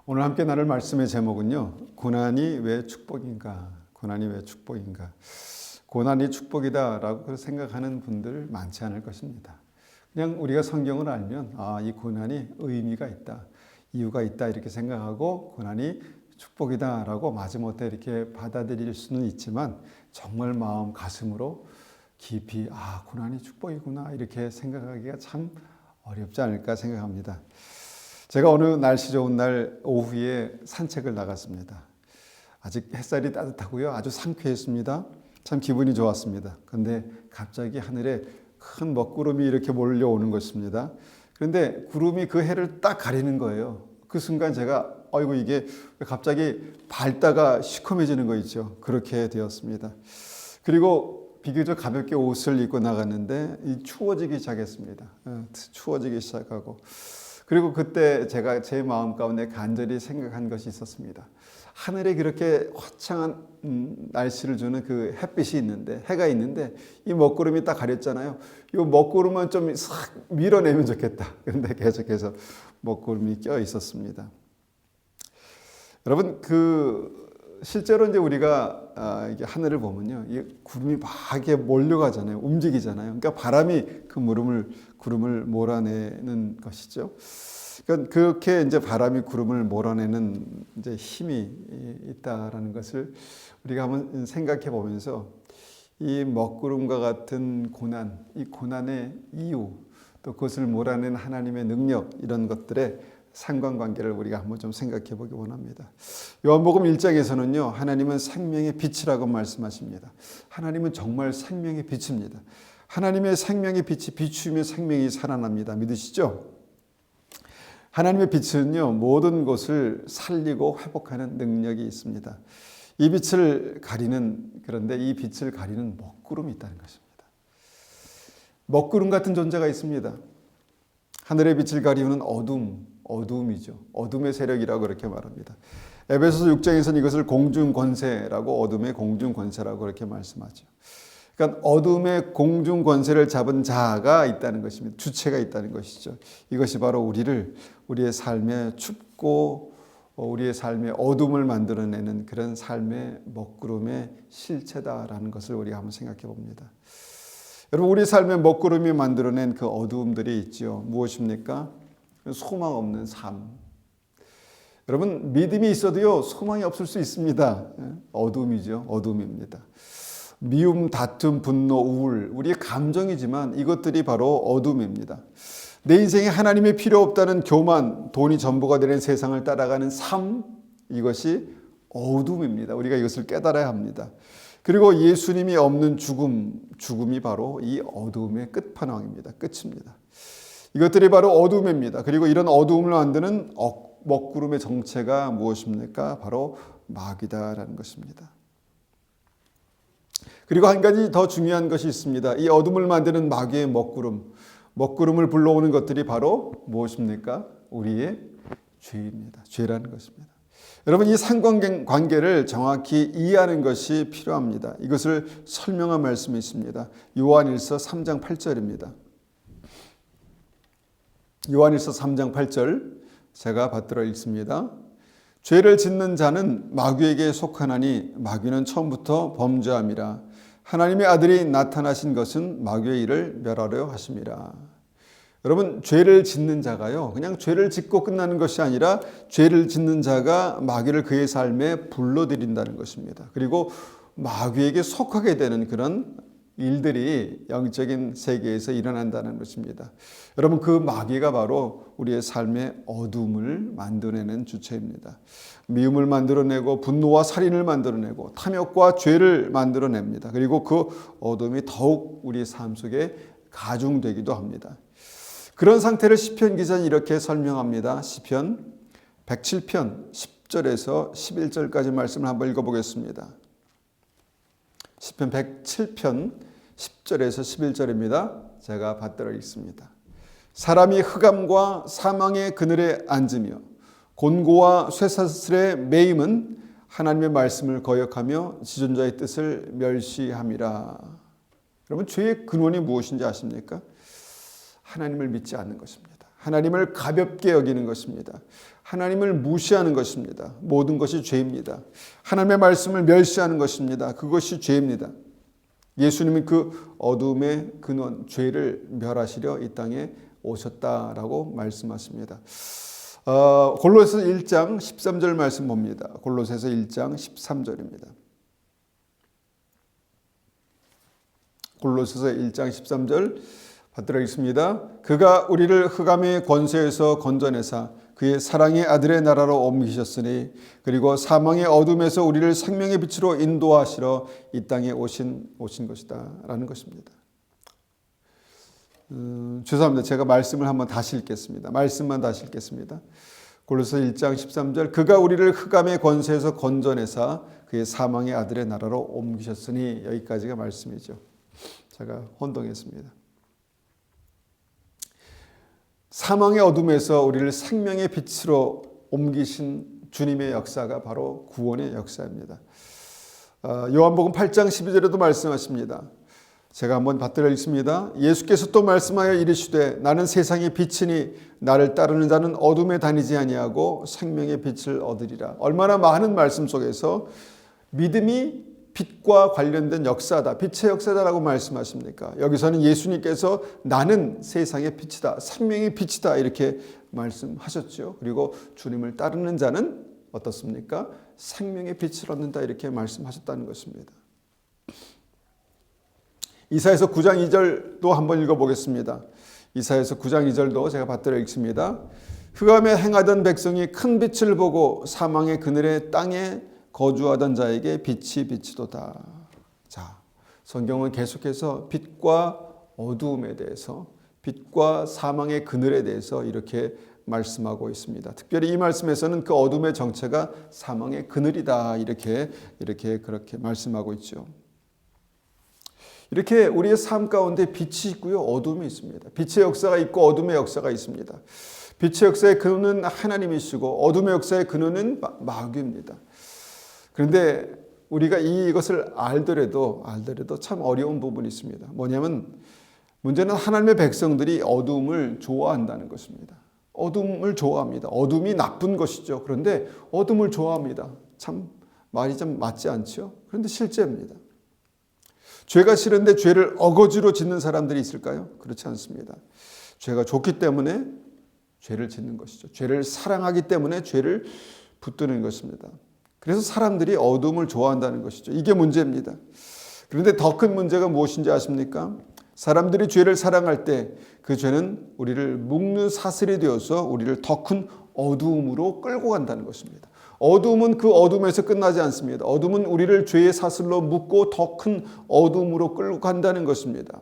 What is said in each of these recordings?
오늘 함께 나눌 말씀의 제목은요, 고난이 왜 축복인가? 고난이 왜 축복인가? 고난이 축복이다라고 생각하는 분들 많지 않을 것입니다. 그냥 우리가 성경을 알면 이 고난이 의미가 있다, 이유가 있다 이렇게 생각하고 고난이 축복이다라고 마지못해 이렇게 받아들일 수는 있지만 정말 마음 가슴으로 깊이 고난이 축복이구나 이렇게 생각하기가 참 어렵지 않을까 생각합니다. 제가 어느 날씨 좋은 날 오후에 산책을 나갔습니다. 아직 햇살이 따뜻하고요. 아주 상쾌했습니다. 참 기분이 좋았습니다. 그런데 갑자기 하늘에 큰 먹구름이 이렇게 몰려오는 것입니다. 그런데 구름이 그 해를 딱 가리는 거예요. 그 순간 제가 이게 갑자기 밝다가 시커매지는 거 있죠. 그렇게 되었습니다. 그리고 비교적 가볍게 옷을 입고 나갔는데 추워지기 시작했습니다. 추워지기 시작하고 그리고 그때 제가 제 마음 가운데 간절히 생각한 것이 있었습니다. 하늘에 그렇게 화창한 날씨를 주는 그 햇빛이 있는데, 해가 있는데 이 먹구름이 딱 가렸잖아요. 이 먹구름만 좀 싹 밀어내면 좋겠다. 그런데 계속해서 먹구름이 껴 있었습니다. 여러분, 실제로 이제 우리가 이게 하늘을 보면요, 이 구름이 막 이렇게 몰려가잖아요, 움직이잖아요. 그러니까 바람이 그 구름을 몰아내는 것이죠. 그러니까 그렇게 이제 바람이 구름을 몰아내는 이제 힘이 있다라는 것을 우리가 한번 생각해 보면서 이 먹구름과 같은 고난, 이 고난의 이유, 또 그것을 몰아내는 하나님의 능력 이런 것들의 상관관계를 우리가 한번 좀 생각해 보기 원합니다. 요한복음 1장에서는요, 하나님은 생명의 빛이라고 말씀하십니다. 하나님은 정말 생명의 빛입니다. 하나님의 생명의 빛이 비추면 생명이 살아납니다. 믿으시죠? 하나님의 빛은요, 모든 것을 살리고 회복하는 능력이 있습니다. 이 빛을 그런데 이 빛을 가리는 먹구름이 있다는 것입니다. 먹구름 같은 존재가 있습니다. 하늘의 빛을 가리우는 어둠이죠. 어둠의 세력이라고 그렇게 말합니다. 에베소서 6장에서는 이것을 공중권세라고, 어둠의 공중권세라고 그렇게 말씀하죠. 그러니까 어둠의 공중권세를 잡은 자가 있다는 것입니다. 주체가 있다는 것이죠. 이것이 바로 우리의 삶에 춥고 우리의 삶에 어둠을 만들어내는 그런 삶의 먹구름의 실체다라는 것을 우리가 한번 생각해 봅니다. 여러분, 우리 삶의 먹구름이 만들어낸 그 어두움들이 있죠. 무엇입니까? 소망 없는 삶. 여러분, 믿음이 있어도요, 소망이 없을 수 있습니다. 어둠이죠. 어둠입니다. 미움, 다툼, 분노, 우울, 우리의 감정이지만 이것들이 바로 어둠입니다. 내 인생에 하나님이 필요 없다는 교만, 돈이 전부가 되는 세상을 따라가는 삶, 이것이 어둠입니다. 우리가 이것을 깨달아야 합니다. 그리고 예수님이 없는 죽음이 바로 이 어둠의 끝판왕입니다. 끝입니다. 이것들이 바로 어둠입니다. 그리고 이런 어둠을 만드는 먹구름의 정체가 무엇입니까? 바로 마귀다라는 것입니다. 그리고 한 가지 더 중요한 것이 있습니다. 이 어둠을 만드는 마귀의 먹구름을 불러오는 것들이 바로 무엇입니까? 우리의 죄입니다. 죄라는 것입니다. 여러분, 이 상관관계를 정확히 이해하는 것이 필요합니다. 이것을 설명한 말씀이 있습니다. 요한일서 3장 8절입니다. 요한일서 3장 8절 제가 받들어 읽습니다. 죄를 짓는 자는 마귀에게 속하나니 마귀는 처음부터 범죄함이라. 하나님의 아들이 나타나신 것은 마귀의 일을 멸하려 하심이라. 여러분, 죄를 짓는 자가요, 그냥 죄를 짓고 끝나는 것이 아니라 죄를 짓는 자가 마귀를 그의 삶에 불러들인다는 것입니다. 그리고 마귀에게 속하게 되는 그런 일들이 영적인 세계에서 일어난다는 것입니다. 여러분, 그 마귀가 바로 우리의 삶의 어둠을 만들어내는 주체입니다. 미움을 만들어내고 분노와 살인을 만들어내고 탐욕과 죄를 만들어냅니다. 그리고 그 어둠이 더욱 우리의 삶 속에 가중되기도 합니다. 그런 상태를 시편 기자는 이렇게 설명합니다. 시편 107편 10절에서 11절까지 말씀을 한번 읽어보겠습니다. 시편 107편 10절에서 11절입니다. 제가 받들어 읽습니다. 사람이 흑암과 사망의 그늘에 앉으며 곤고와 쇠사슬에 매임은 하나님의 말씀을 거역하며 지존자의 뜻을 멸시함이라. 여러분, 죄의 근원이 무엇인지 아십니까? 하나님을 믿지 않는 것입니다. 하나님을 가볍게 여기는 것입니다. 하나님을 무시하는 것입니다. 모든 것이 죄입니다. 하나님의 말씀을 멸시하는 것입니다. 그것이 죄입니다. 예수님이 그 어둠의 근원, 죄를 멸하시려 이 땅에 오셨다라고 말씀하십니다. 골로새서 1장 13절 말씀 봅니다. 골로새서 1장 13절입니다. 골로새서 1장 13절 받들어 읽습니다. 그가 우리를 흑암의 권세에서 건져내사 그의 사랑의 아들의 나라로 옮기셨으니 그리고 사망의 어둠에서 우리를 생명의 빛으로 인도하시러 이 땅에 오신 것이다 라는 것입니다. 죄송합니다. 제가 말씀을 한번 다시 읽겠습니다. 말씀만 다시 읽겠습니다. 골로새 1장 13절 그가 우리를 흑암의 권세에서 건져내사 그의 사망의 아들의 나라로 옮기셨으니 여기까지가 말씀이죠. 제가 혼동했습니다. 사망의 어둠에서 우리를 생명의 빛으로 옮기신 주님의 역사가 바로 구원의 역사입니다. 요한복음 8장 12절에도 말씀하십니다. 제가 한번 받들어 읽습니다. 예수께서 또 말씀하여 이르시되 나는 세상의 빛이니 나를 따르는 자는 어둠에 다니지 아니하고 생명의 빛을 얻으리라. 얼마나 많은 말씀 속에서 믿음이 빛과 관련된 역사다. 빛의 역사다라고 말씀하십니까? 여기서는 예수님께서 나는 세상의 빛이다. 생명의 빛이다. 이렇게 말씀하셨죠. 그리고 주님을 따르는 자는 어떻습니까? 생명의 빛을 얻는다. 이렇게 말씀하셨다는 것입니다. 이사야서 9장 2절도 한번 읽어보겠습니다. 이사야서 9장 2절도 제가 받들어 읽습니다. 흑암에 행하던 백성이 큰 빛을 보고 사망의 그늘의 땅에 거주하던 자에게 빛이 비치도다. 자, 성경은 계속해서 빛과 어두움에 대해서, 빛과 사망의 그늘에 대해서 이렇게 말씀하고 있습니다. 특별히 이 말씀에서는 그 어둠의 정체가 사망의 그늘이다. 이렇게 그렇게 말씀하고 있죠. 이렇게 우리의 삶 가운데 빛이 있고요, 어둠이 있습니다. 빛의 역사가 있고 어둠의 역사가 있습니다. 빛의 역사의 근원은 하나님이시고 어둠의 역사의 근원은 마귀입니다. 그런데 우리가 이것을 알더라도 참 어려운 부분이 있습니다. 뭐냐면 문제는 하나님의 백성들이 어둠을 좋아한다는 것입니다. 어둠을 좋아합니다. 어둠이 나쁜 것이죠. 그런데 어둠을 좋아합니다. 참 말이 좀 맞지 않죠? 그런데 실제입니다. 죄가 싫은데 죄를 어거지로 짓는 사람들이 있을까요? 그렇지 않습니다. 죄가 좋기 때문에 죄를 짓는 것이죠. 죄를 사랑하기 때문에 죄를 붙드는 것입니다. 그래서 사람들이 어둠을 좋아한다는 것이죠. 이게 문제입니다. 그런데 더 큰 문제가 무엇인지 아십니까? 사람들이 죄를 사랑할 때 그 죄는 우리를 묶는 사슬이 되어서 우리를 더 큰 어두움으로 끌고 간다는 것입니다. 어둠은 그 어둠에서 끝나지 않습니다. 어둠은 우리를 죄의 사슬로 묶고 더 큰 어둠으로 끌고 간다는 것입니다.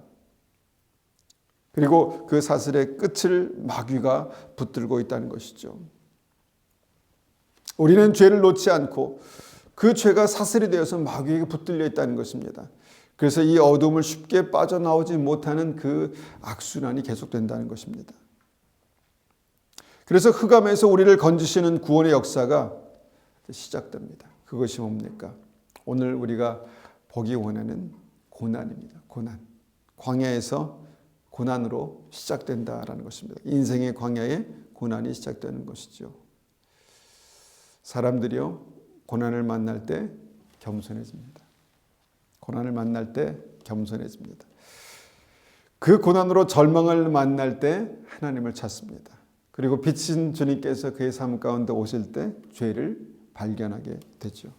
그리고 그 사슬의 끝을 마귀가 붙들고 있다는 것이죠. 우리는 죄를 놓지 않고 그 죄가 사슬이 되어서 마귀에게 붙들려 있다는 것입니다. 그래서 이 어둠을 쉽게 빠져나오지 못하는 그 악순환이 계속된다는 것입니다. 그래서 흑암에서 우리를 건지시는 구원의 역사가 시작됩니다. 그것이 뭡니까? 오늘 우리가 보기 원하는 고난입니다. 고난. 광야에서 고난으로 시작된다라는 것입니다. 인생의 광야에 고난이 시작되는 것이죠. 사람들이요, 고난을 만날 때 겸손해집니다. 고난을 만날 때 겸손해집니다. 그 고난으로 절망을 만날 때 하나님을 찾습니다. 그리고 빛인 주님께서 그의 삶 가운데 오실 때 죄를 발견하게 되죠.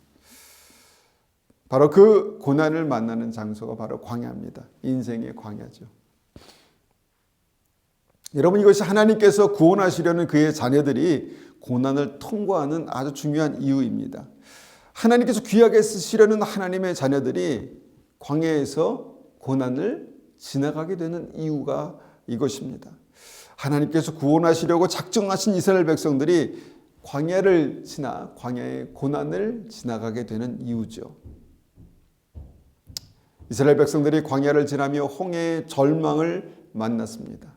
바로 그 고난을 만나는 장소가 바로 광야입니다. 인생의 광야죠. 여러분, 이것이 하나님께서 구원하시려는 그의 자녀들이 고난을 통과하는 아주 중요한 이유입니다. 하나님께서 귀하게 쓰시려는 하나님의 자녀들이 광야에서 고난을 지나가게 되는 이유가 이것입니다. 하나님께서 구원하시려고 작정하신 이스라엘 백성들이 광야의 고난을 지나가게 되는 이유죠. 이스라엘 백성들이 광야를 지나며 홍해의 절망을 만났습니다.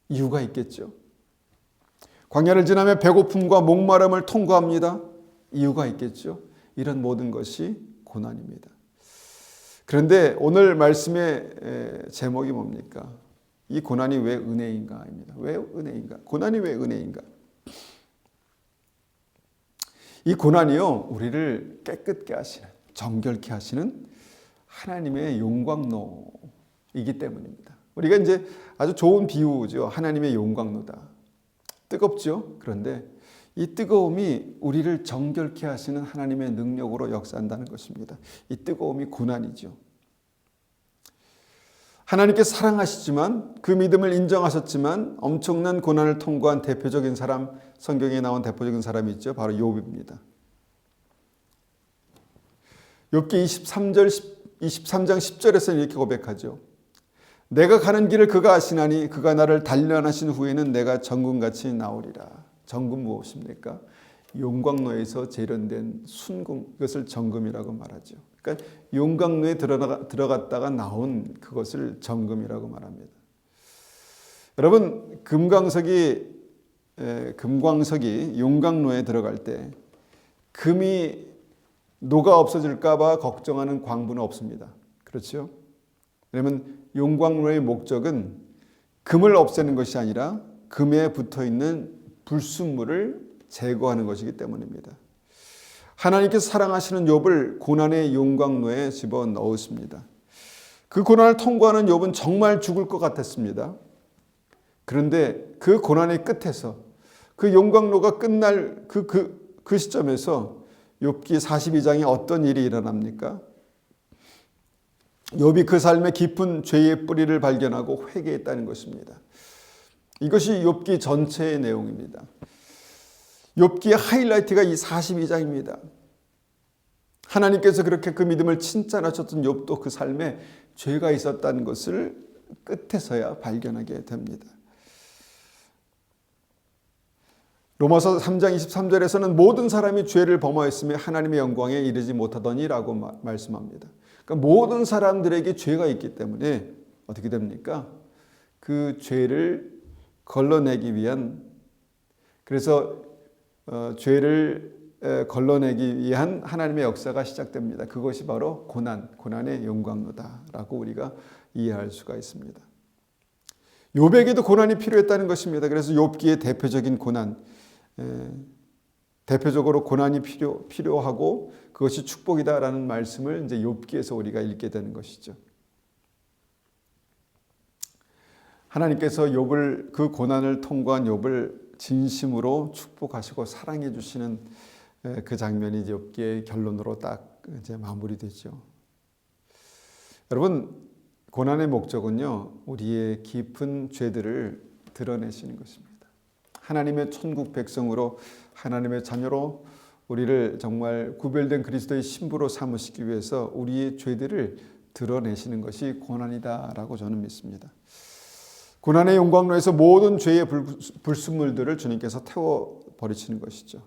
이유가 있겠죠. 광야를 지나며 배고픔과 목마름을 통과합니다. 이유가 있겠죠. 이런 모든 것이 고난입니다. 그런데 오늘 말씀의 제목이 뭡니까? 이 고난이 왜 은혜인가입니다. 왜 은혜인가? 고난이 왜 은혜인가? 이 고난이요, 우리를 깨끗게 하시는, 정결케 하시는 하나님의 용광로이기 때문입니다. 우리가 이제 아주 좋은 비유죠. 하나님의 용광로다. 뜨겁죠? 그런데 이 뜨거움이 우리를 정결케 하시는 하나님의 능력으로 역사한다는 것입니다. 이 뜨거움이 고난이죠. 하나님께 사랑하시지만, 그 믿음을 인정하셨지만 엄청난 고난을 통과한 대표적인 사람, 성경에 나온 대표적인 사람이 있죠. 바로 욥입니다. 욥기 23장 10절에서는 이렇게 고백하죠. 내가 가는 길을 그가 아시나니 그가 나를 단련하신 후에는 내가 정금같이 나오리라. 정금 무엇입니까? 용광로에서 재련된 순금, 이것을 정금이라고 말하죠. 그러니까 용광로에 들어갔다가 나온 그것을 정금이라고 말합니다. 여러분, 금광석이 용광로에 들어갈 때 금이 녹아 없어질까 봐 걱정하는 광부는 없습니다. 그렇죠? 왜냐하면 용광로의 목적은 금을 없애는 것이 아니라 금에 붙어있는 불순물을 제거하는 것이기 때문입니다. 하나님께서 사랑하시는 욥을 고난의 용광로에 집어넣으십니다. 그 고난을 통과하는 욥은 정말 죽을 것 같았습니다. 그런데 그 고난의 끝에서, 그 용광로가 끝날 그 시점에서 욥기 42장에 어떤 일이 일어납니까? 욥이 그 삶의 깊은 죄의 뿌리를 발견하고 회개했다는 것입니다. 이것이 욥기 전체의 내용입니다. 욥기의 하이라이트가 이 42장입니다. 하나님께서 그렇게 그 믿음을 칭찬하셨던 욥도 그 삶에 죄가 있었다는 것을 끝에서야 발견하게 됩니다. 로마서 3장 23절에서는 모든 사람이 죄를 범하였으며 하나님의 영광에 이르지 못하더니라고 말씀합니다. 그러니까 모든 사람들에게 죄가 있기 때문에 어떻게 됩니까? 그 죄를 걸러내기 위한, 그래서 죄를 걸러내기 위한 하나님의 역사가 시작됩니다. 그것이 바로 고난의 용광로다라고 우리가 이해할 수가 있습니다. 욥에게도 고난이 필요했다는 것입니다. 그래서 욥기의 대표적인 고난, 대표적으로 고난이 필요하고 그것이 축복이다라는 말씀을 이제 욥기에서 우리가 읽게 되는 것이죠. 하나님께서 욥을, 그 고난을 통과한 욥을 진심으로 축복하시고 사랑해 주시는 그 장면이 이제 욥기의 결론으로 딱 이제 마무리되죠. 여러분, 고난의 목적은요, 우리의 깊은 죄들을 드러내시는 것입니다. 하나님의 천국 백성으로, 하나님의 자녀로 우리를 정말 구별된 그리스도의 신부로 삼으시기 위해서 우리의 죄들을 드러내시는 것이 고난이다라고 저는 믿습니다. 고난의 용광로에서 모든 죄의 불순물들을 주님께서 태워버리시는 것이죠.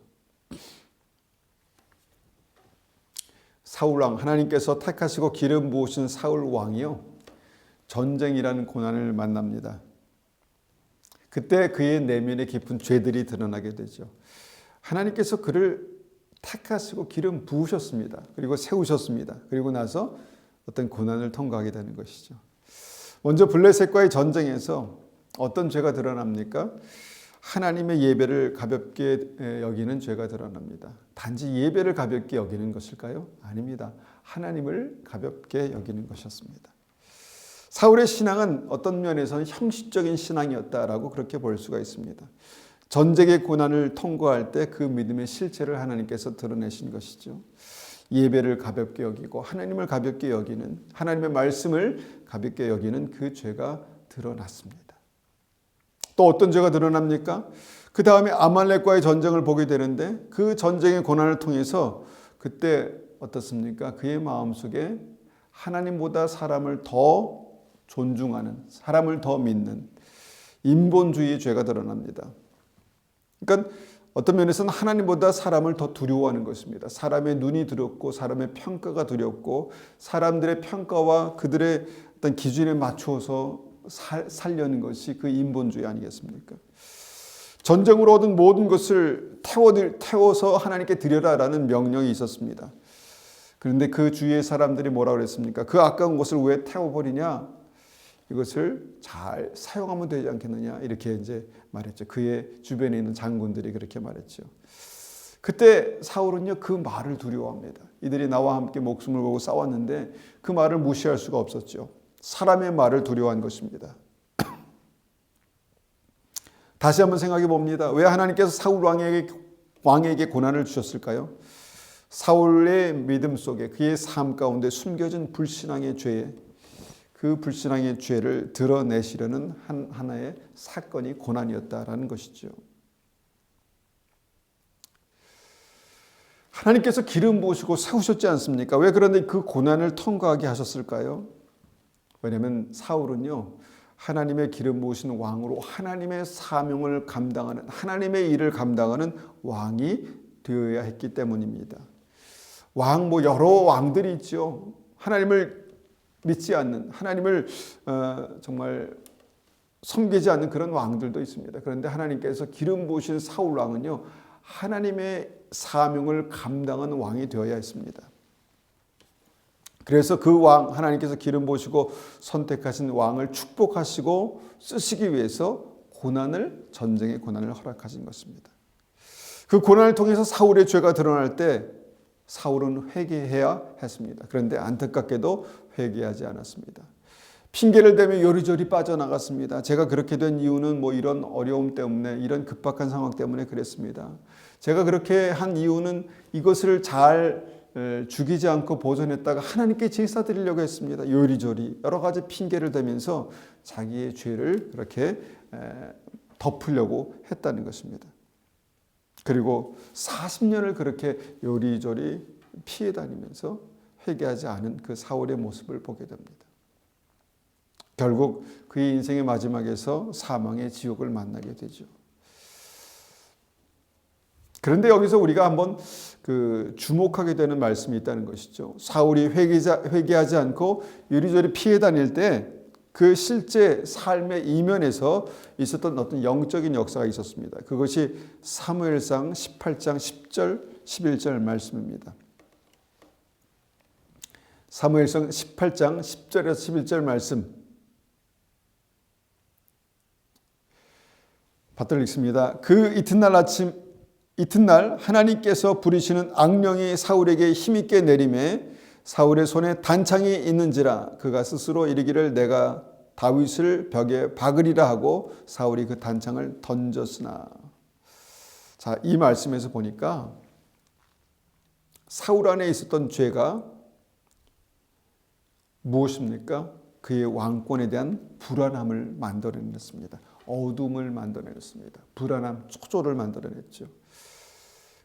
사울 왕, 하나님께서 택하시고 기름 부으신 사울 왕이요, 전쟁이라는 고난을 만납니다. 그때 그의 내면에 깊은 죄들이 드러나게 되죠. 하나님께서 그를 택하시고 기름 부으셨습니다. 그리고 세우셨습니다. 그리고 나서 어떤 고난을 통과하게 되는 것이죠. 먼저 블레셋과의 전쟁에서 어떤 죄가 드러납니까? 하나님의 예배를 가볍게 여기는 죄가 드러납니다. 단지 예배를 가볍게 여기는 것일까요? 아닙니다. 하나님을 가볍게 여기는 것이었습니다. 사울의 신앙은 어떤 면에서는 형식적인 신앙이었다라고 그렇게 볼 수가 있습니다. 전쟁의 고난을 통과할 때 그 믿음의 실체를 하나님께서 드러내신 것이죠. 예배를 가볍게 여기고 하나님을 가볍게 여기는, 하나님의 말씀을 가볍게 여기는 그 죄가 드러났습니다. 또 어떤 죄가 드러납니까? 그 다음에 아말렉과의 전쟁을 보게 되는데 그 전쟁의 고난을 통해서 그때 어떻습니까? 그의 마음속에 하나님보다 사람을 더 존중하는, 사람을 더 믿는 인본주의의 죄가 드러납니다. 그러니까 어떤 면에서는 하나님보다 사람을 더 두려워하는 것입니다. 사람의 눈이 두렵고 사람의 평가가 두렵고 사람들의 평가와 그들의 어떤 기준에 맞추어서 살려는 것이 그 인본주의 아니겠습니까? 전쟁으로 얻은 모든 것을 태워서 하나님께 드려라라는 명령이 있었습니다. 그런데 그 주위의 사람들이 뭐라고 그랬습니까? 그 아까운 것을 왜 태워버리냐? 이것을 잘 사용하면 되지 않겠느냐 이렇게 이제 말했죠. 그의 주변에 있는 장군들이 그렇게 말했죠. 그때 사울은요 그 말을 두려워합니다. 이들이 나와 함께 목숨을 걸고 싸웠는데 그 말을 무시할 수가 없었죠. 사람의 말을 두려워한 것입니다. 다시 한번 생각해 봅니다. 왜 하나님께서 사울 왕에게 고난을 주셨을까요? 사울의 믿음 속에 그의 삶 가운데 숨겨진 불신앙의 죄에 그 불신앙의 죄를 드러내시려는 하나의 사건이 고난이었다라는 것이죠. 하나님께서 기름 부으시고 세우셨지 않습니까? 왜 그런데 그 고난을 통과하게 하셨을까요? 왜냐하면 사울은요 하나님의 기름 부으신 왕으로 하나님의 사명을 감당하는 하나님의 일을 감당하는 왕이 되어야 했기 때문입니다. 여러 왕들이 있죠. 하나님을 믿지 않는 하나님을 정말 섬기지 않는 그런 왕들도 있습니다. 그런데 하나님께서 기름 부으신 사울 왕은요 하나님의 사명을 감당하는 왕이 되어야 했습니다. 그래서 그 왕 하나님께서 기름 부으시고 선택하신 왕을 축복하시고 쓰시기 위해서 전쟁의 고난을 허락하신 것입니다. 그 고난을 통해서 사울의 죄가 드러날 때 사울은 회개해야 했습니다. 그런데 안타깝게도 회개하지 않았습니다. 핑계를 대며 요리조리 빠져나갔습니다. 제가 그렇게 된 이유는 이런 어려움 때문에 이런 급박한 상황 때문에 그랬습니다. 제가 그렇게 한 이유는 이것을 잘 죽이지 않고 보존했다가 하나님께 제사 드리려고 했습니다. 요리조리 여러 가지 핑계를 대면서 자기의 죄를 그렇게 덮으려고 했다는 것입니다. 그리고 40년을 그렇게 요리조리 피해 다니면서 회개하지 않은 그 사울의 모습을 보게 됩니다. 결국 그의 인생의 마지막에서 사망의 지옥을 만나게 되죠. 그런데 여기서 우리가 한번 주목하게 되는 말씀이 있다는 것이죠. 사울이 회개하지 않고 요리조리 피해 다닐 때 그 실제 삶의 이면에서 있었던 어떤 영적인 역사가 있었습니다. 그것이 사무엘상 18장 10절 11절 말씀입니다. 사무엘상 18장 10절에서 11절 말씀 받들어 읽습니다. 그 이튿날 하나님께서 부리시는 악령이 사울에게 힘있게 내림에 사울의 손에 단창이 있는지라 그가 스스로 이르기를 내가 다윗을 벽에 박으리라 하고 사울이 그 단창을 던졌으나. 자, 이 말씀에서 보니까 사울 안에 있었던 죄가 무엇입니까? 그의 왕권에 대한 불안함을 만들어냈습니다. 어둠을 만들어냈습니다. 불안함, 초조를 만들어냈죠.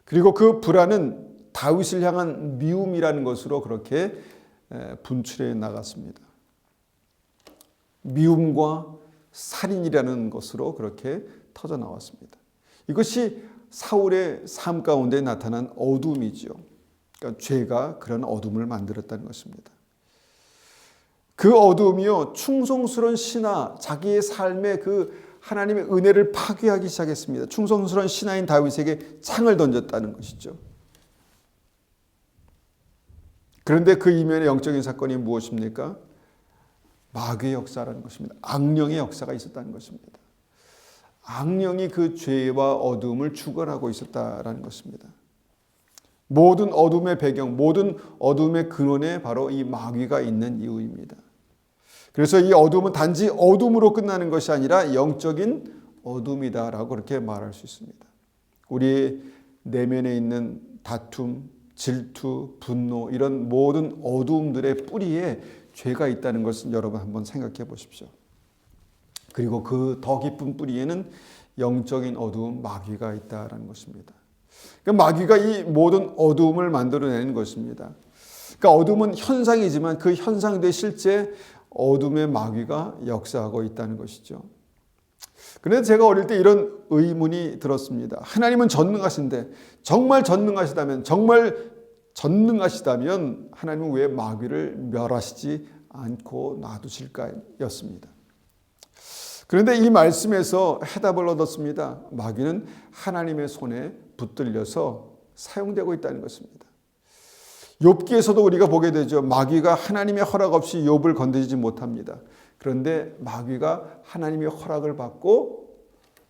그리고 그 불안은 다윗을 향한 미움이라는 것으로 그렇게 분출해 나갔습니다. 미움과 살인이라는 것으로 그렇게 터져 나왔습니다. 이것이 사울의 삶 가운데 나타난 어둠이죠. 그러니까 죄가 그런 어둠을 만들었다는 것입니다. 그 어둠이요, 충성스러운 신하, 자기의 삶의 그 하나님의 은혜를 파괴하기 시작했습니다. 충성스러운 신하인 다윗에게 창을 던졌다는 것이죠. 그런데 그 이면의 영적인 사건이 무엇입니까? 마귀의 역사라는 것입니다. 악령의 역사가 있었다는 것입니다. 악령이 그 죄와 어둠을 주관하고 있었다는 것입니다. 모든 어둠의 배경, 모든 어둠의 근원에 바로 이 마귀가 있는 이유입니다. 그래서 이 어둠은 단지 어둠으로 끝나는 것이 아니라 영적인 어둠이다라고 그렇게 말할 수 있습니다. 우리 내면에 있는 다툼, 질투, 분노 이런 모든 어둠들의 뿌리에 죄가 있다는 것은 여러분 한번 생각해 보십시오. 그리고 그 더 깊은 뿌리에는 영적인 어두움, 마귀가 있다는 것입니다. 그러니까 마귀가 이 모든 어두움을 만들어내는 것입니다. 그러니까 어둠은 현상이지만 그 현상들이 실제 어둠의 마귀가 역사하고 있다는 것이죠. 그런데 제가 어릴 때 이런 의문이 들었습니다. 하나님은 전능하신데 정말 전능하시다면 하나님은 왜 마귀를 멸하시지 않고 놔두실까였습니다. 그런데 이 말씀에서 해답을 얻었습니다. 마귀는 하나님의 손에 붙들려서 사용되고 있다는 것입니다. 욥기에서도 우리가 보게 되죠. 마귀가 하나님의 허락 없이 욥을 건드리지 못합니다. 그런데 마귀가 하나님의 허락을 받고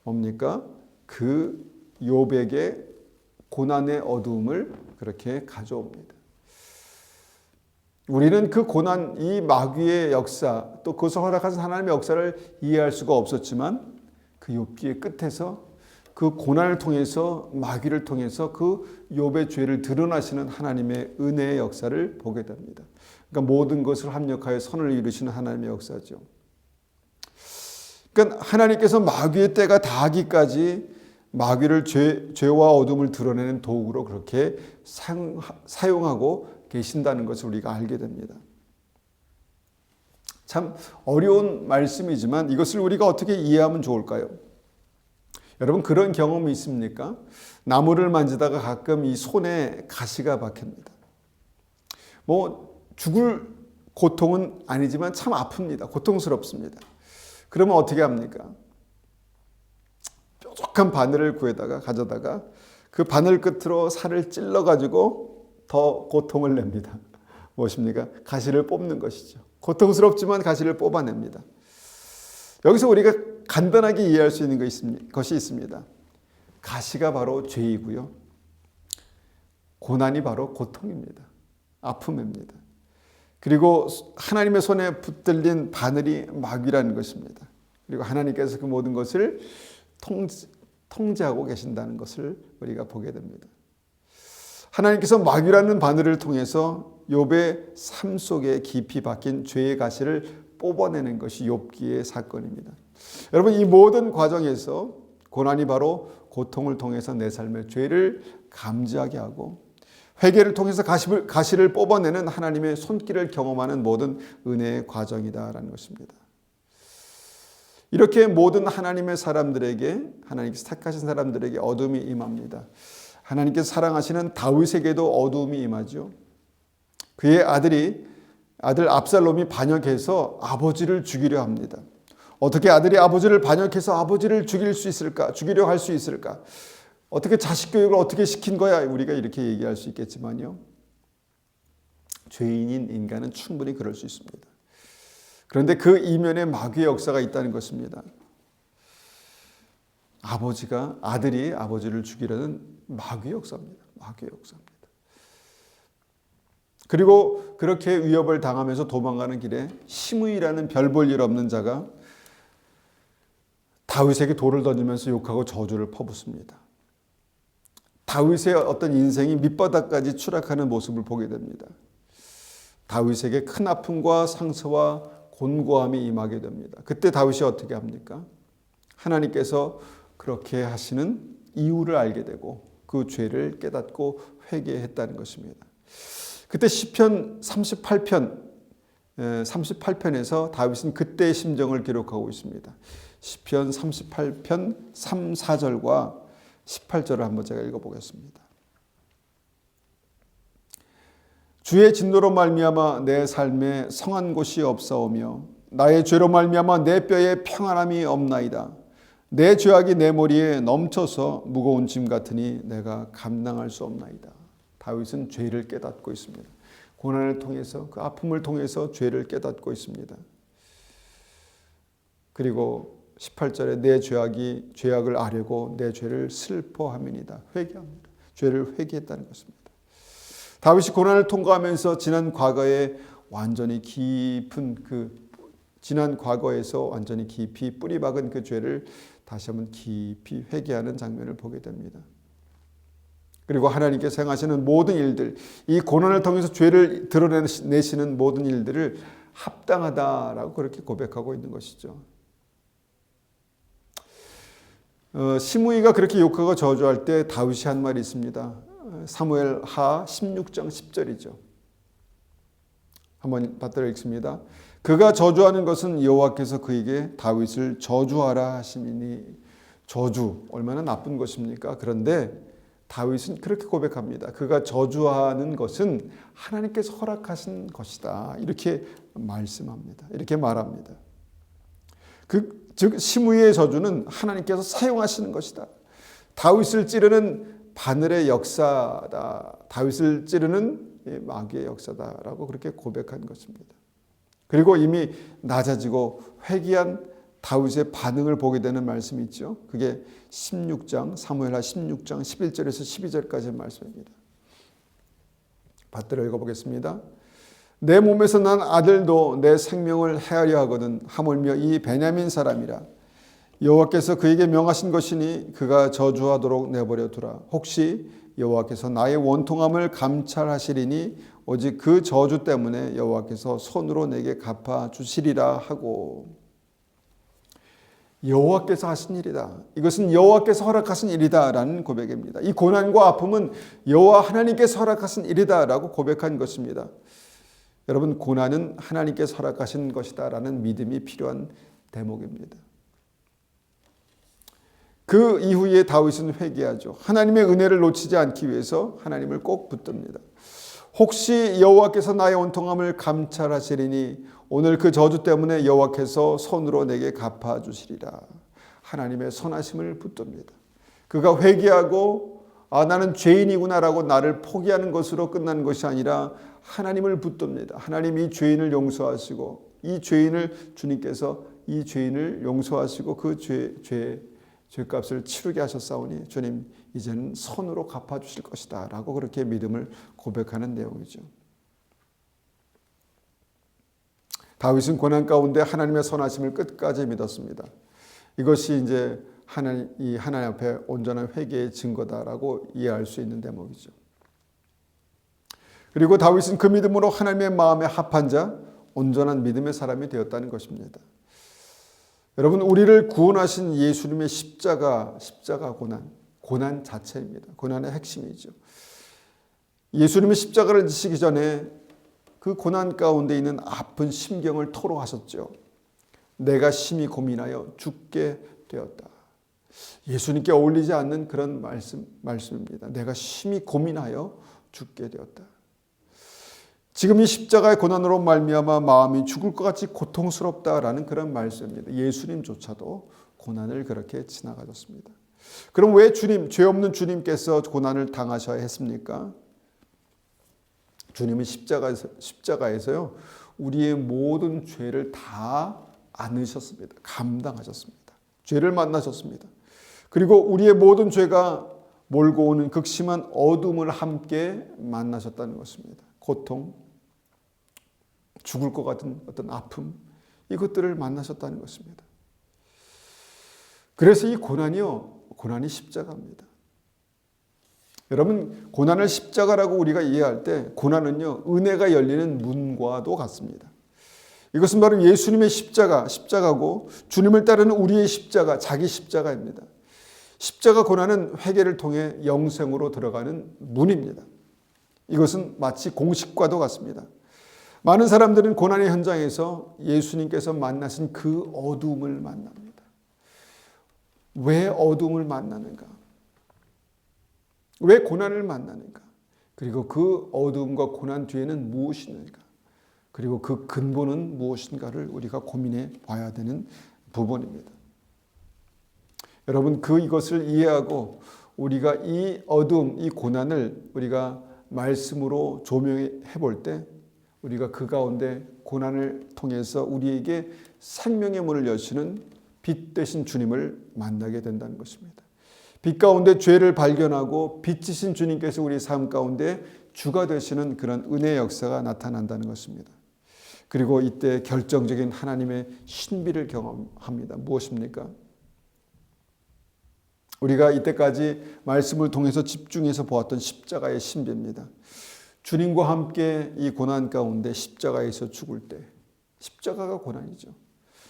뭡니까? 그 욥에게 고난의 어두움을 그렇게 가져옵니다. 우리는 그 고난, 이 마귀의 역사, 또 그것을 허락하신 하나님의 역사를 이해할 수가 없었지만 그 욥기의 끝에서 그 고난을 통해서, 마귀를 통해서 그 욥의 죄를 드러나시는 하나님의 은혜의 역사를 보게 됩니다. 그러니까 모든 것을 합력하여 선을 이루시는 하나님의 역사죠. 그러니까 하나님께서 마귀의 때가 닿기까지 마귀를 죄와 어둠을 드러내는 도구로 그렇게 사용하고 계신다는 것을 우리가 알게 됩니다. 참 어려운 말씀이지만 이것을 우리가 어떻게 이해하면 좋을까요? 여러분 그런 경험이 있습니까? 나무를 만지다가 가끔 이 손에 가시가 박힙니다. 뭐 죽을 고통은 아니지만 참 아픕니다. 고통스럽습니다. 그러면 어떻게 합니까? 뾰족한 바늘을 가져다가 그 바늘 끝으로 살을 찔러가지고 더 고통을 냅니다. 무엇입니까? 가시를 뽑는 것이죠. 고통스럽지만 가시를 뽑아냅니다. 여기서 우리가 간단하게 이해할 수 있는 것이 있습니다. 가시가 바로 죄이고요. 고난이 바로 고통입니다. 아픔입니다. 그리고 하나님의 손에 붙들린 바늘이 마귀라는 것입니다. 그리고 하나님께서 그 모든 것을 통제하고 계신다는 것을 우리가 보게 됩니다. 하나님께서 마귀라는 바늘을 통해서 욥의 삶 속에 깊이 박힌 죄의 가시를 뽑아내는 것이 욥기의 사건입니다. 여러분 이 모든 과정에서 고난이 바로 고통을 통해서 내 삶의 죄를 감지하게 하고 회개를 통해서 가시를 뽑아내는 하나님의 손길을 경험하는 모든 은혜의 과정이다라는 것입니다. 이렇게 모든 하나님의 사람들에게, 하나님께서 택하신 사람들에게 어둠이 임합니다. 하나님께서 사랑하시는 다윗에게도 어두움이 임하죠. 그의 아들 압살롬이 반역해서 아버지를 죽이려 합니다. 어떻게 아들이 아버지를 반역해서 아버지를 죽이려 할 수 있을까? 어떻게 자식 교육을 어떻게 시킨 거야? 우리가 이렇게 얘기할 수 있겠지만요. 죄인인 인간은 충분히 그럴 수 있습니다. 그런데 그 이면에 마귀의 역사가 있다는 것입니다. 아들이 아버지를 죽이려는 마귀의 역사입니다. 마귀의 역사입니다. 그리고 그렇게 위협을 당하면서 도망가는 길에 시므이라는 별 볼 일 없는 자가 다윗에게 돌을 던지면서 욕하고 저주를 퍼붓습니다. 다윗의 어떤 인생이 밑바닥까지 추락하는 모습을 보게 됩니다. 다윗에게 큰 아픔과 상처와 곤고함이 임하게 됩니다. 그때 다윗이 어떻게 합니까? 하나님께서 그렇게 하시는 이유를 알게 되고 그 죄를 깨닫고 회개했다는 것입니다. 그때 시편 38편에서 다윗은 그때의 심정을 기록하고 있습니다. 시편 38편 3, 4절과 18절을 한번 제가 읽어보겠습니다. 주의 진노로 말미암아 내 삶에 성한 곳이 없사오며 나의 죄로 말미암아 내 뼈에 평안함이 없나이다. 내 죄악이 내 머리에 넘쳐서 무거운 짐 같으니 내가 감당할 수 없나이다. 다윗은 죄를 깨닫고 있습니다. 고난을 통해서 그 아픔을 통해서 죄를 깨닫고 있습니다. 그리고 18절에 내 죄악을 아뢰고 내 죄를 슬퍼함이니이다. 회개합니다. 죄를 회개했다는 것입니다. 다윗이 고난을 통과하면서 지난 과거에서 완전히 깊이 뿌리 박은 그 죄를 다시 한번 깊이 회개하는 장면을 보게 됩니다. 그리고 하나님께서 행하시는 모든 일들, 이 고난을 통해서 죄를 드러내시는 모든 일들을 합당하다라고 그렇게 고백하고 있는 것이죠. 시므이가 그렇게 욕하고 저주할 때 다윗이 한 말이 있습니다. 사무엘 하 16장 10절이죠. 한번 받들어 읽습니다. 그가 저주하는 것은 여호와께서 그에게 다윗을 저주하라 하심이니. 저주 얼마나 나쁜 것입니까? 그런데 다윗은 그렇게 고백합니다. 그가 저주하는 것은 하나님께서 허락하신 것이다. 이렇게 말씀합니다. 이렇게 말합니다. 즉 시므이의 저주는 하나님께서 사용하시는 것이다. 다윗을 찌르는 바늘의 역사다. 다윗을 찌르는 마귀의 역사다라고 그렇게 고백한 것입니다. 그리고 이미 낮아지고 회개한 다윗의 반응을 보게 되는 말씀이 있죠. 그게 16장 사무엘하 16장 11절에서 12절까지의 말씀입니다. 받들어 읽어보겠습니다. 내 몸에서 난 아들도 내 생명을 해하려 하거든 하물며 이 베냐민 사람이라. 여호와께서 그에게 명하신 것이니 그가 저주하도록 내버려 두라. 혹시 여호와께서 나의 원통함을 감찰하시리니 오직 그 저주 때문에 여호와께서 손으로 내게 갚아 주시리라 하고. 여호와께서 하신 일이다. 이것은 여호와께서 허락하신 일이다라는 고백입니다. 이 고난과 아픔은 여호와 하나님께서 허락하신 일이다라고 고백한 것입니다. 여러분, 고난은 하나님께서 허락하신 것이다라는 믿음이 필요한 대목입니다. 그 이후에 다윗은 회개하죠. 하나님의 은혜를 놓치지 않기 위해서 하나님을 꼭 붙듭니다. 혹시 여호와께서 나의 온통함을 감찰하시리니 오늘 그 저주 때문에 여호와께서 손으로 내게 갚아주시리라. 하나님의 선하심을 붙듭니다. 그가 회개하고 나는 죄인이구나라고 나를 포기하는 것으로 끝나는 것이 아니라 하나님을 붙듭니다. 하나님 이 죄인을 용서하시고 이 죄인을 주님께서 이 죄인을 용서하시고 그 죄값을 치르게 하셨사오니 주님 이제는 손으로 갚아주실 것이다 라고 그렇게 믿음을 고백하는 내용이죠. 다윗은 고난 가운데 하나님의 선하심을 끝까지 믿었습니다. 이것이 이제 하나님 앞에 온전한 회개의 증거다라고 이해할 수 있는 대목이죠. 그리고 다윗은 그 믿음으로 하나님의 마음에 합한 자, 온전한 믿음의 사람이 되었다는 것입니다. 여러분, 우리를 구원하신 예수님의 십자가 고난 자체입니다. 고난의 핵심이죠. 예수님의 십자가를 지시기 전에 그 고난 가운데 있는 아픈 심경을 토로하셨죠. 내가 심히 고민하여 죽게 되었다. 예수님께 어울리지 않는 그런 말씀입니다. 내가 심히 고민하여 죽게 되었다. 지금 이 십자가의 고난으로 말미암아 마음이 죽을 것 같이 고통스럽다라는 그런 말씀입니다. 예수님조차도 고난을 그렇게 지나가셨습니다. 그럼 왜 죄 없는 주님께서 고난을 당하셔야 했습니까? 주님은 십자가에서요, 우리의 모든 죄를 다 안으셨습니다. 감당하셨습니다. 죄를 만나셨습니다. 그리고 우리의 모든 죄가 몰고 오는 극심한 어둠을 함께 만나셨다는 것입니다. 고통, 죽을 것 같은 어떤 아픔, 이것들을 만나셨다는 것입니다. 그래서 이 고난이 십자가입니다. 여러분, 고난을 십자가라고 우리가 이해할 때 고난은요, 은혜가 열리는 문과도 같습니다. 이것은 바로 예수님의 십자가고 주님을 따르는 우리의 십자가, 자기 십자가입니다. 십자가 고난은 회개를 통해 영생으로 들어가는 문입니다. 이것은 마치 공식과도 같습니다. 많은 사람들은 고난의 현장에서 예수님께서 만나신 그 어두움을 만납니다. 왜 어두움을 만나는가? 왜 고난을 만나는가? 그리고 그 어두움과 고난 뒤에는 무엇이 있는가? 그리고 그 근본은 무엇인가를 우리가 고민해 봐야 되는 부분입니다. 여러분, 이것을 이해하고 우리가 이 어두움, 이 고난을 우리가 말씀으로 조명해 볼 때 우리가 그 가운데 고난을 통해서 우리에게 생명의 문을 여시는 빛 되신 주님을 만나게 된다는 것입니다. 빛 가운데 죄를 발견하고 빛이신 주님께서 우리 삶 가운데 주가 되시는 그런 은혜의 역사가 나타난다는 것입니다. 그리고 이때 결정적인 하나님의 신비를 경험합니다. 무엇입니까? 우리가 이때까지 말씀을 통해서 집중해서 보았던 십자가의 신비입니다. 주님과 함께 이 고난 가운데 십자가에서 죽을 때, 십자가가 고난이죠.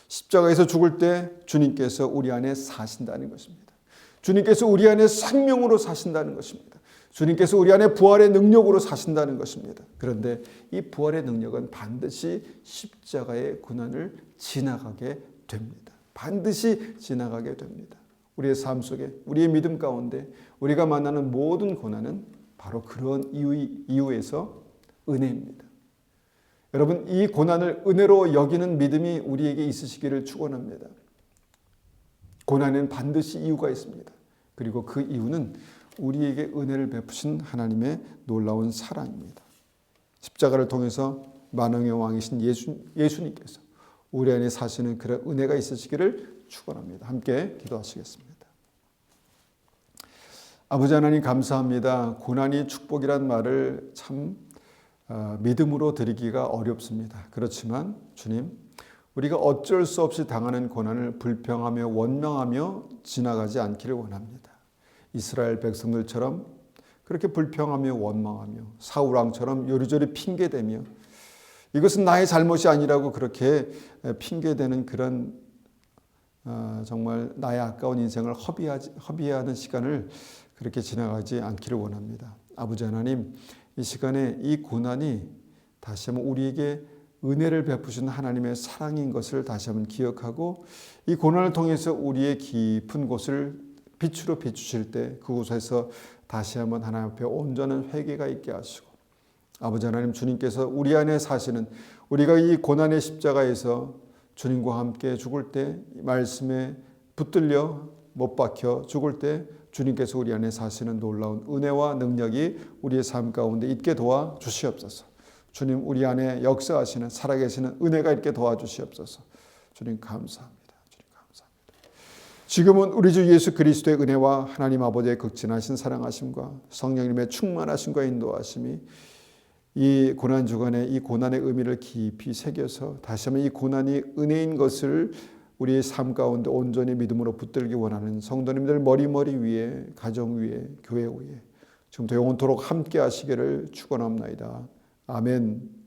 십자가에서 죽을 때 주님께서 우리 안에 사신다는 것입니다. 주님께서 우리 안에 생명으로 사신다는 것입니다. 주님께서 우리 안에 부활의 능력으로 사신다는 것입니다. 그런데 이 부활의 능력은 반드시 십자가의 고난을 지나가게 됩니다. 반드시 지나가게 됩니다. 우리의 삶 속에, 우리의 믿음 가운데 우리가 만나는 모든 고난은 바로 그런 이유에서 은혜입니다. 여러분, 이 고난을 은혜로 여기는 믿음이 우리에게 있으시기를 축원합니다. 고난에는 반드시 이유가 있습니다. 그리고 그 이유는 우리에게 은혜를 베푸신 하나님의 놀라운 사랑입니다. 십자가를 통해서 만왕의 왕이신 예수님께서 우리 안에 사시는 그런 은혜가 있으시기를 축원합니다. 함께 기도하시겠습니다. 아버지 하나님 감사합니다. 고난이 축복이란 말을 참 믿음으로 드리기가 어렵습니다. 그렇지만 주님, 우리가 어쩔 수 없이 당하는 고난을 불평하며 원망하며 지나가지 않기를 원합니다. 이스라엘 백성들처럼 그렇게 불평하며 원망하며 사울왕처럼 요리조리 핑계대며 이것은 나의 잘못이 아니라고 그렇게 핑계대는 그런 정말 나의 아까운 인생을 허비하는 시간을 그렇게 지나가지 않기를 원합니다. 아버지 하나님, 이 시간에 이 고난이 다시 한번 우리에게 은혜를 베푸신 하나님의 사랑인 것을 다시 한번 기억하고 이 고난을 통해서 우리의 깊은 곳을 빛으로 비추실 때 그곳에서 다시 한번 하나님 앞에 온전한 회개가 있게 하시고 아버지 하나님 주님께서 우리 안에 사시는 우리가 이 고난의 십자가에서 주님과 함께 죽을 때 말씀에 붙들려 못 박혀 죽을 때 주님께서 우리 안에 사시는 놀라운 은혜와 능력이 우리의 삶 가운데 있게 도와 주시옵소서. 주님 우리 안에 역사하시는 살아계시는 은혜가 있게 도와주시옵소서. 주님 감사합니다. 주님 감사합니다. 지금은 우리 주 예수 그리스도의 은혜와 하나님 아버지의 극진하신 사랑하심과 성령님의 충만하심과 인도하심이 이 고난 주간에 이 고난의 의미를 깊이 새겨서 다시 한번 이 고난이 은혜인 것을 우리의 삶 가운데 온전히 믿음으로 붙들기 원하는 성도님들 머리 위에 가정 위에 교회 위에 지금부터 영원토록 함께 하시기를 축원합나이다. 아멘.